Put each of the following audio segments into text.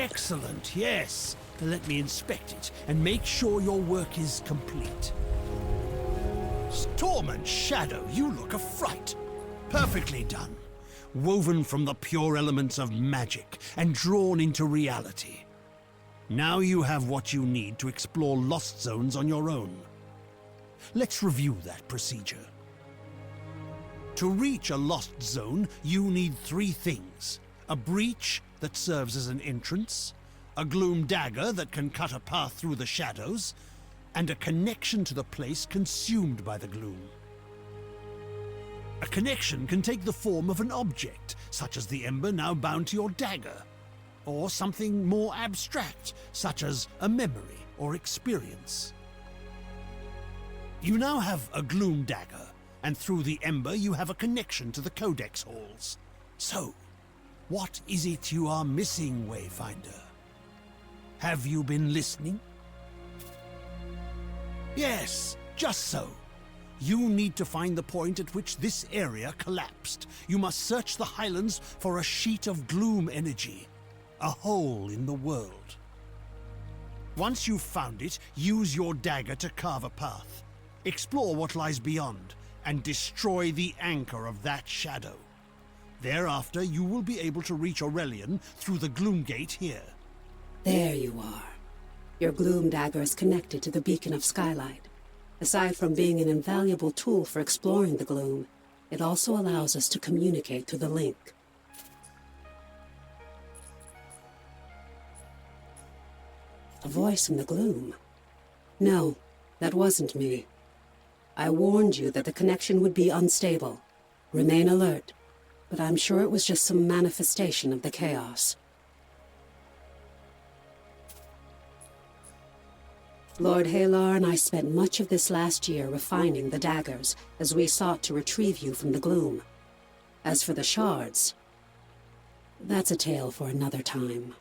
Excellent, yes. Let me inspect it and make sure your work is complete. Storm and Shadow, you look a fright. Perfectly done. Woven from the pure elements of magic and drawn into reality. Now you have what you need to explore lost zones on your own. Let's review that procedure. To reach a lost zone, you need 3 things. A breach that serves as an entrance, a gloom dagger that can cut a path through the shadows, and a connection to the place consumed by the gloom. A connection can take the form of an object, such as the ember now bound to your dagger, or something more abstract, such as a memory or experience. You now have a gloom dagger, and through the ember you have a connection to the codex halls. So, what is it you are missing, Wayfinder? Have you been listening? Yes, just so. You need to find the point at which this area collapsed. You must search the Highlands for a sheet of gloom energy, a hole in the world. Once you've found it, use your dagger to carve a path. Explore what lies beyond, and destroy the anchor of that shadow. Thereafter, you will be able to reach Aurelian through the gloom gate here. There you are. Your gloom dagger is connected to the beacon of Skylight. Aside from being an invaluable tool for exploring the gloom, it also allows us to communicate through the link. A voice in the gloom. No, that wasn't me. I warned you that the connection would be unstable. Remain alert, but I'm sure it was just some manifestation of the chaos. Lord Halar and I spent much of this last year refining the daggers as we sought to retrieve you from the gloom. As for the shards, that's a tale for another time.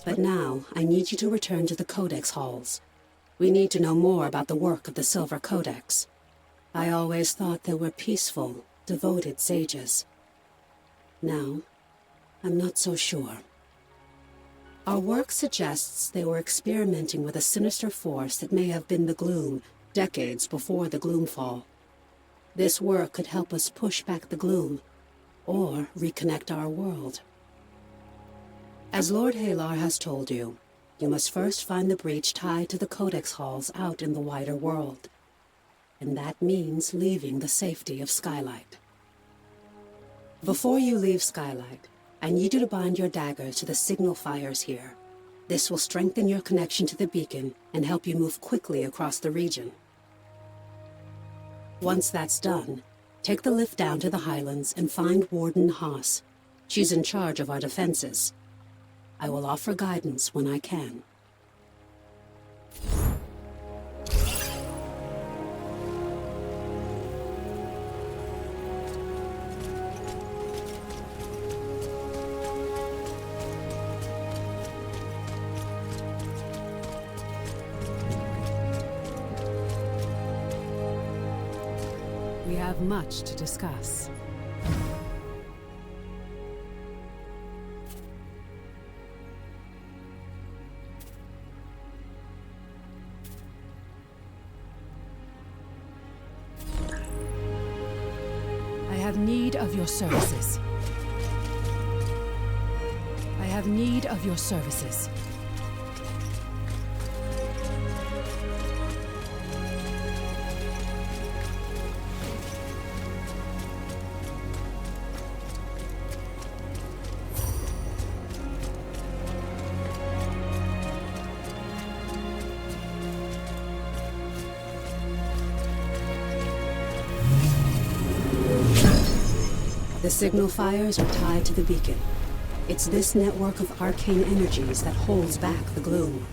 But now, I need you to return to the Codex halls. We need to know more about the work of the Silver Codex. I always thought they were peaceful, devoted sages. Now, I'm not so sure. Our work suggests they were experimenting with a sinister force that may have been the gloom decades before the Gloomfall. This work could help us push back the gloom, or reconnect our world. As Lord Halar has told you, you must first find the breach tied to the Codex halls out in the wider world. And that means leaving the safety of Skylight. Before you leave Skylight, I need you to bind your daggers to the signal fires here. This will strengthen your connection to the beacon and help you move quickly across the region. Once that's done, take the lift down to the Highlands and find Warden Haas. She's in charge of our defenses. I will offer guidance when I can. We have much to discuss. I have need of your services. I have need of your services. The signal fires are tied to the beacon. It's this network of arcane energies that holds back the gloom.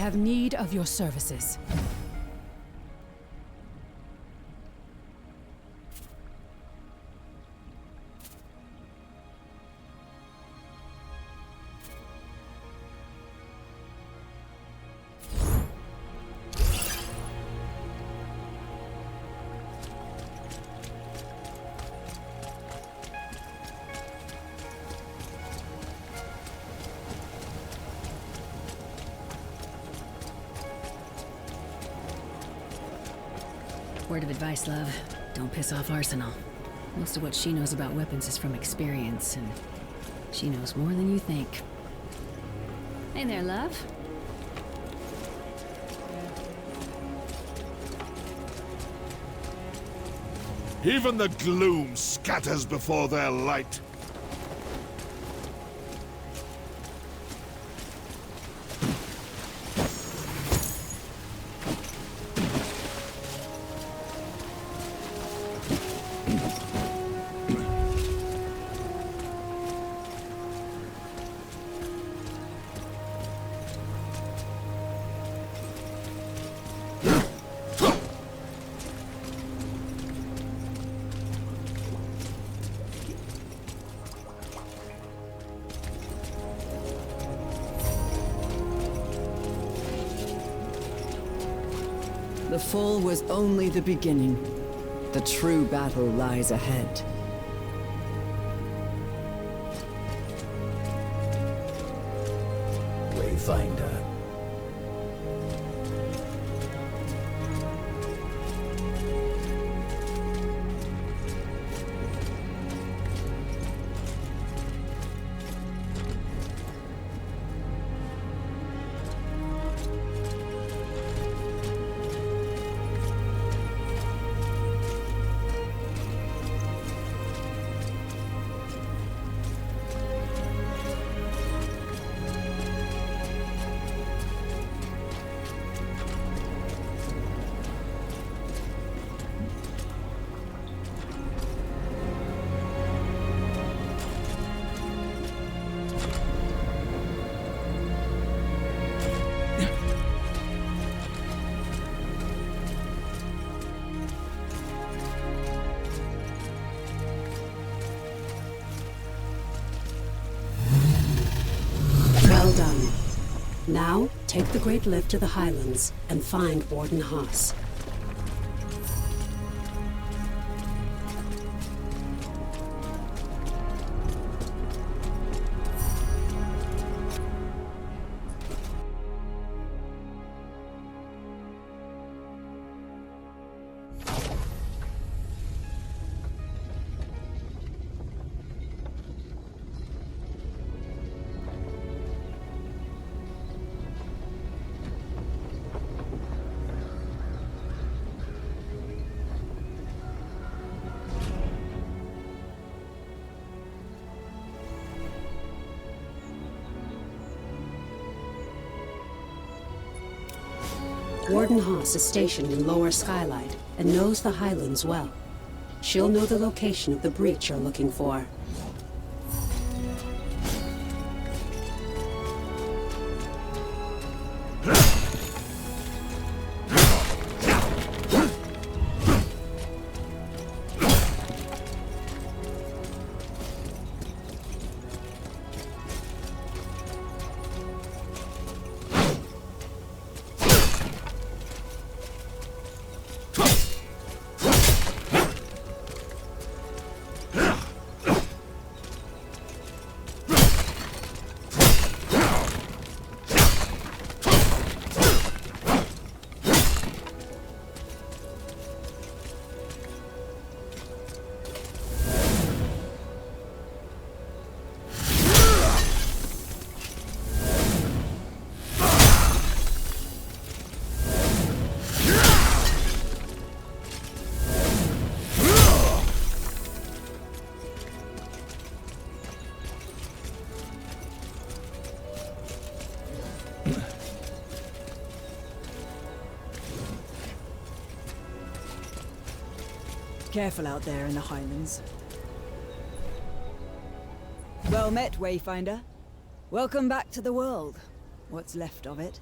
have need of your services. Word of advice, love. Don't piss off Arsenal. Most of what she knows about weapons is from experience, and she knows more than you think. Hey there, love. Even the gloom scatters before their light. The fall was only the beginning. The true battle lies ahead. Wayfinder. Well done. Now, take the Great Lift to the Highlands and find Warden Haas. Warden Haas is stationed in Lower Skylight and knows the Highlands well. She'll know the location of the breach you're looking for. Careful out there in the Highlands. Well met, Wayfinder. Welcome back to the world. What's left of it.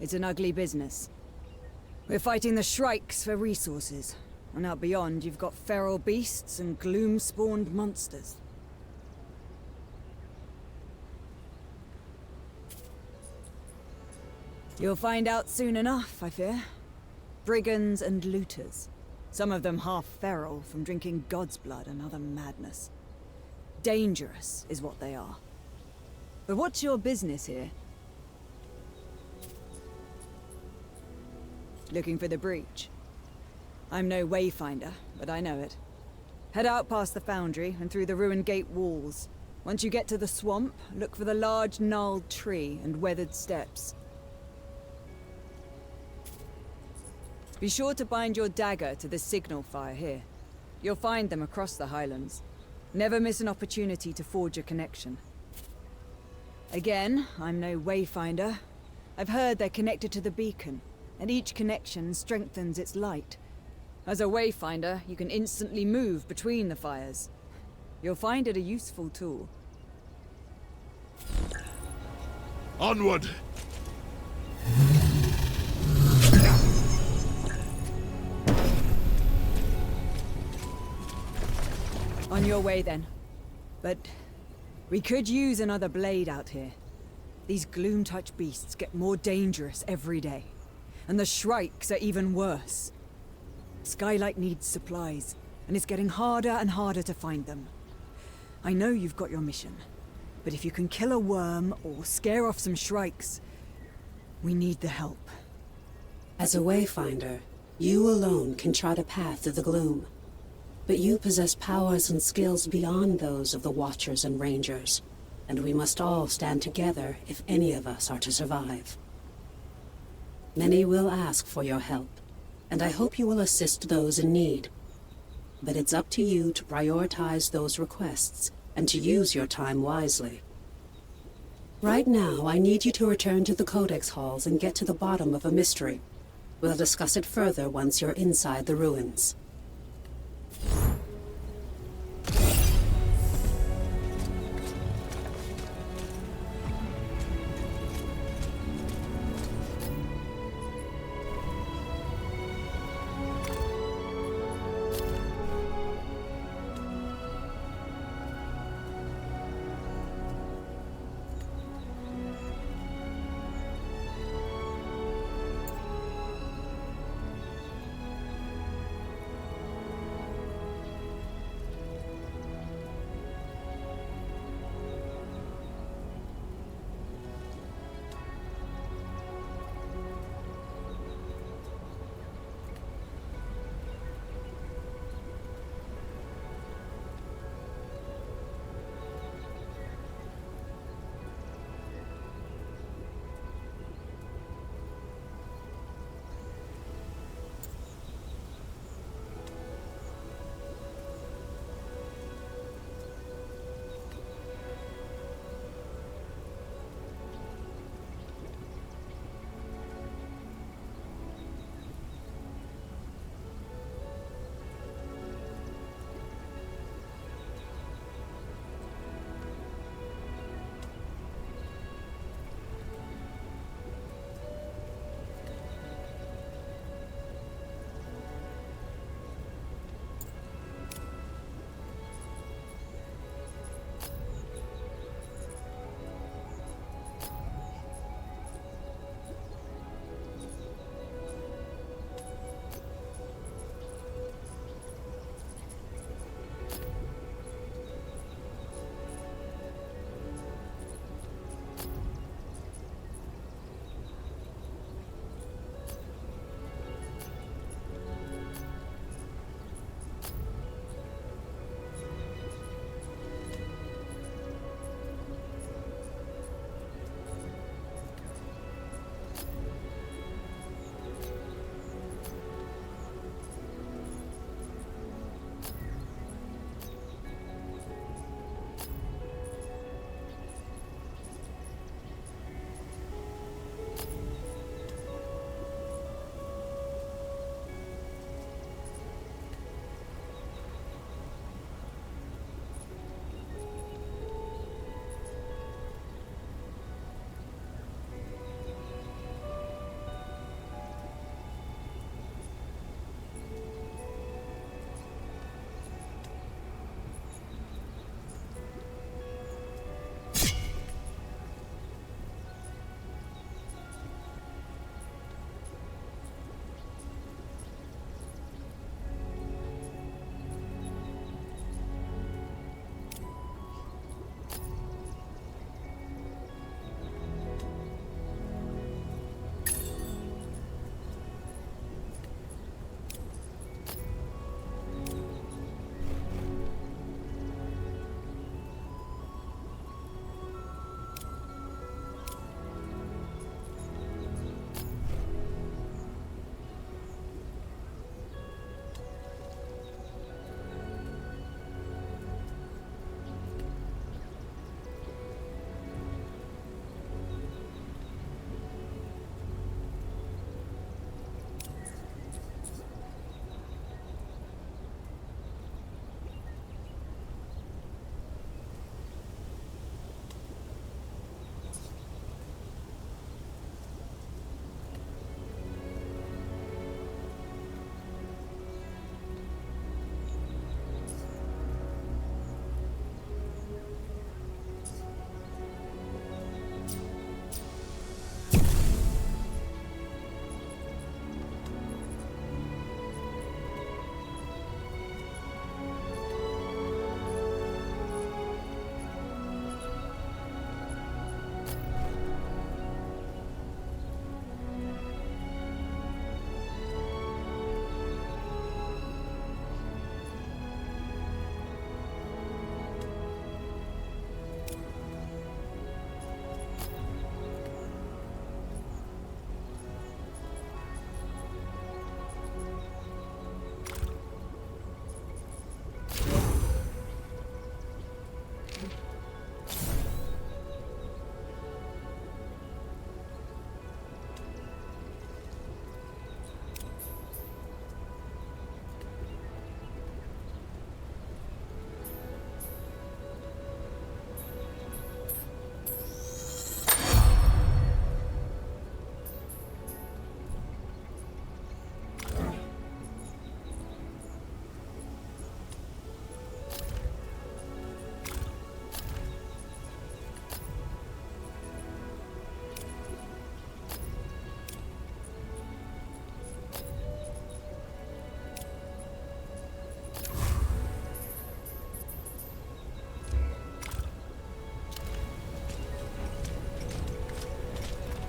It's an ugly business. We're fighting the Shrikes for resources, and out beyond you've got feral beasts and gloom-spawned monsters. You'll find out soon enough, I fear. Brigands and looters. Some of them half feral from drinking God's blood and other madness. Dangerous is what they are. But what's your business here? Looking for the breach. I'm no Wayfinder, but I know it. Head out past the foundry and through the ruined gate walls. Once you get to the swamp, look for the large gnarled tree and weathered steps. Be sure to bind your dagger to the signal fire here. You'll find them across the Highlands. Never miss an opportunity to forge a connection. Again, I'm no Wayfinder. I've heard they're connected to the beacon, and each connection strengthens its light. As a Wayfinder, you can instantly move between the fires. You'll find it a useful tool. Onward! On your way, then. But we could use another blade out here. These Gloom-touch beasts get more dangerous every day. And the Shrikes are even worse. Skylight needs supplies, and it's getting harder and harder to find them. I know you've got your mission, but if you can kill a worm or scare off some Shrikes, we need the help. As a Wayfinder, you alone can chart a path through the gloom. But you possess powers and skills beyond those of the Watchers and Rangers, and we must all stand together if any of us are to survive. Many will ask for your help, and I hope you will assist those in need. But it's up to you to prioritize those requests, and to use your time wisely. Right now, I need you to return to the Codex halls and get to the bottom of a mystery. We'll discuss it further once you're inside the ruins.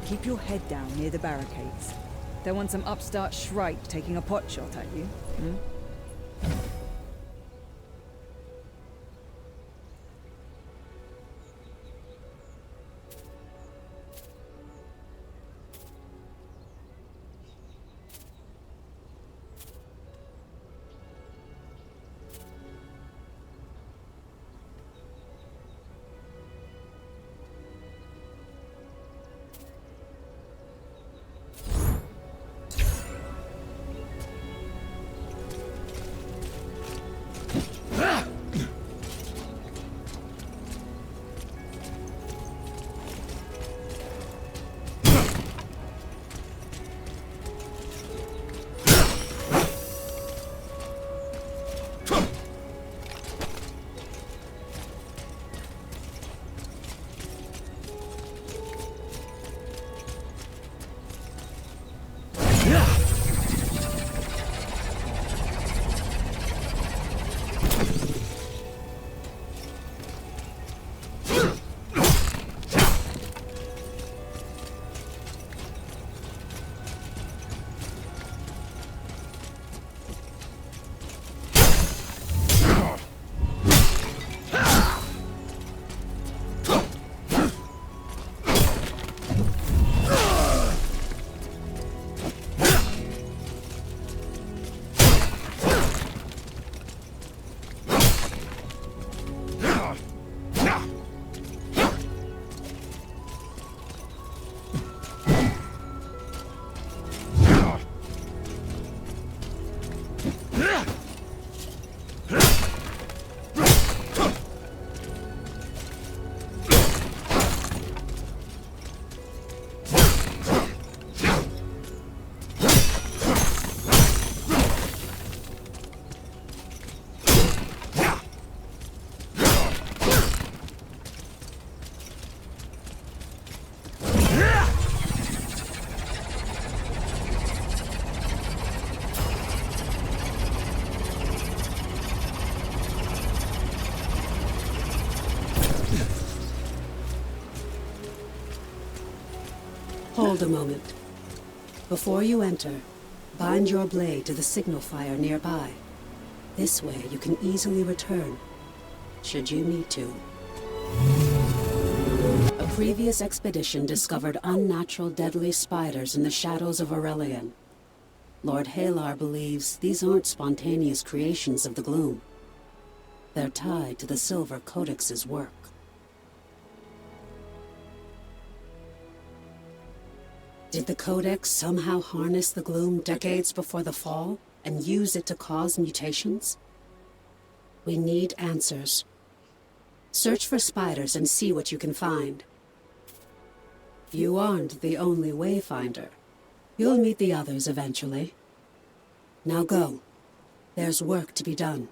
keep your head down near the barricades. Don't want some upstart shrike taking a pot shot at you, hmm? Hold a moment. Before you enter, bind your blade to the signal fire nearby. This way you can easily return, should you need to. A previous expedition discovered unnatural deadly spiders in the shadows of Aurelian. Lord Halar believes these aren't spontaneous creations of the gloom. They're tied to the Silver Codex's work. Did the Codex somehow harness the gloom decades before the fall and use it to cause mutations? We need answers. Search for spiders and see what you can find. You aren't the only Wayfinder. You'll meet the others eventually. Now go. There's work to be done.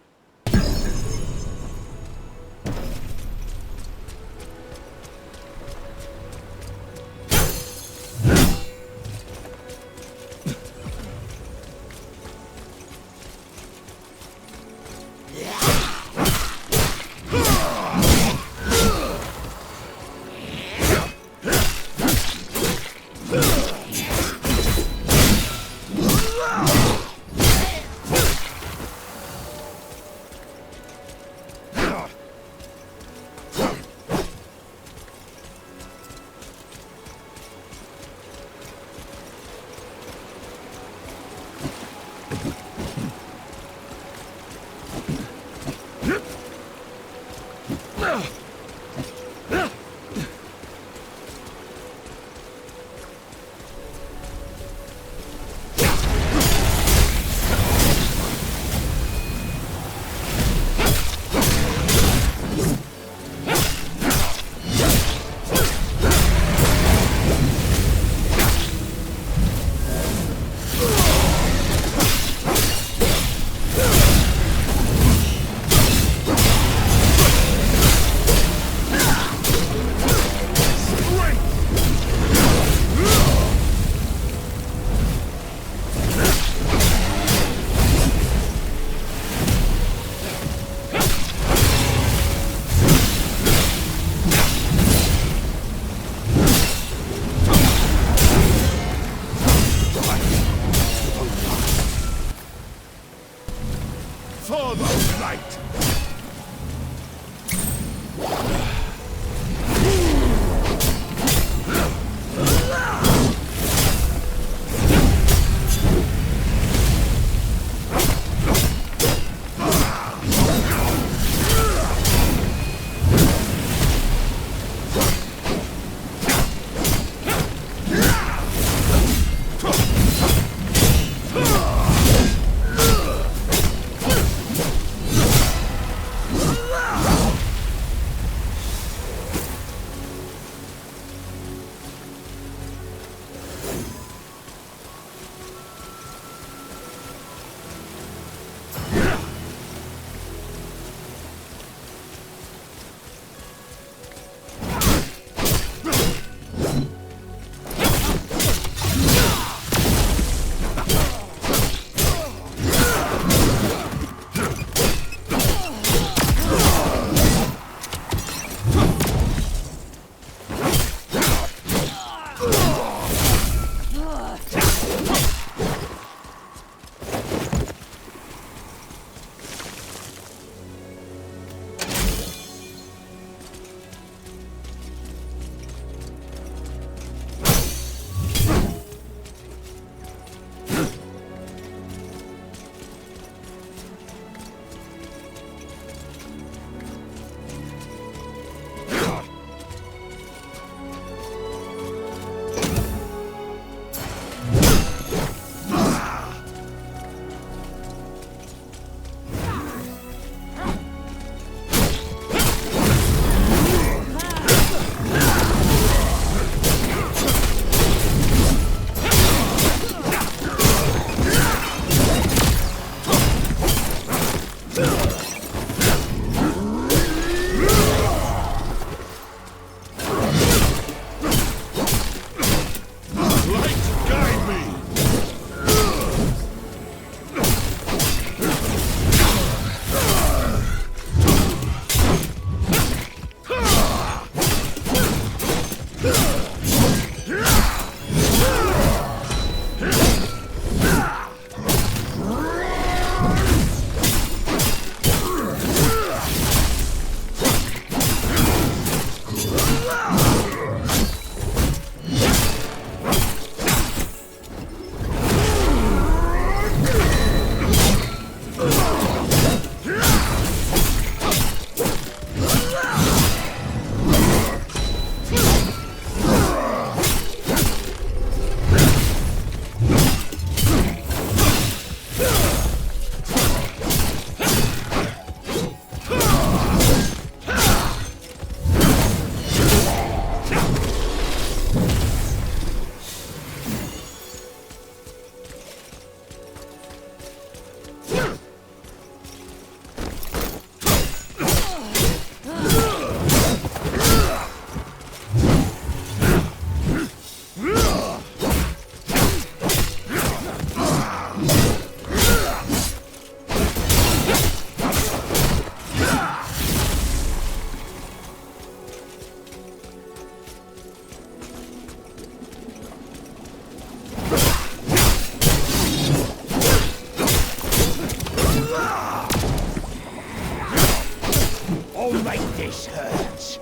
This hurts.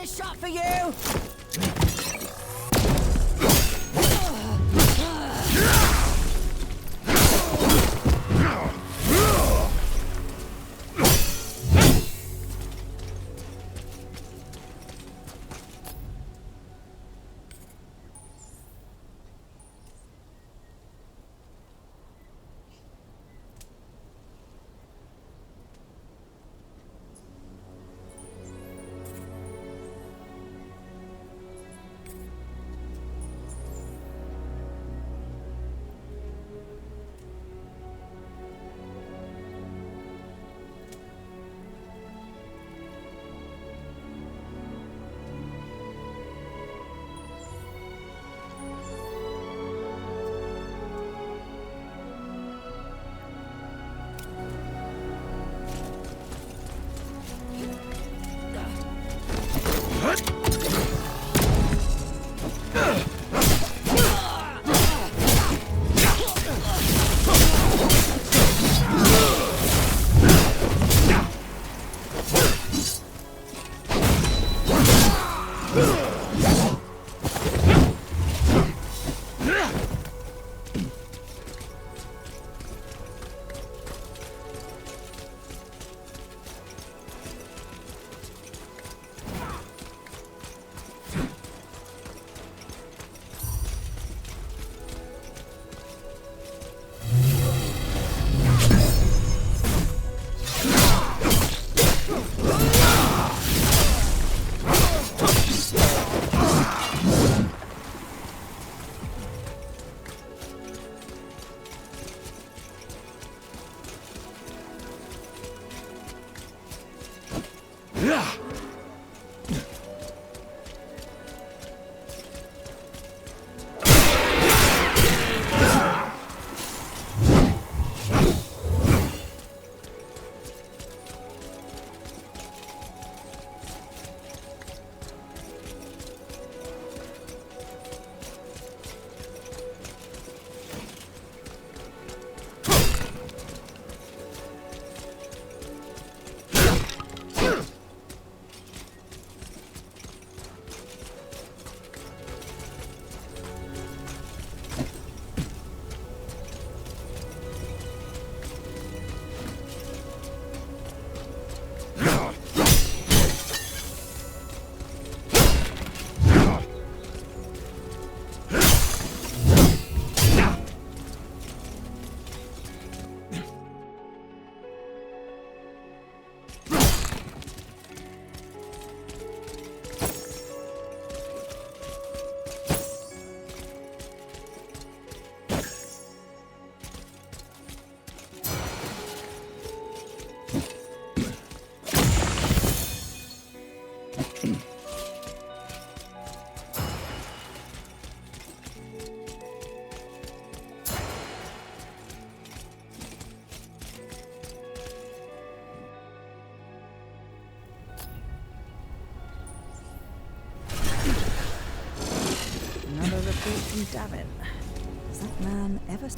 Shot for you! Davin. Does that man ever...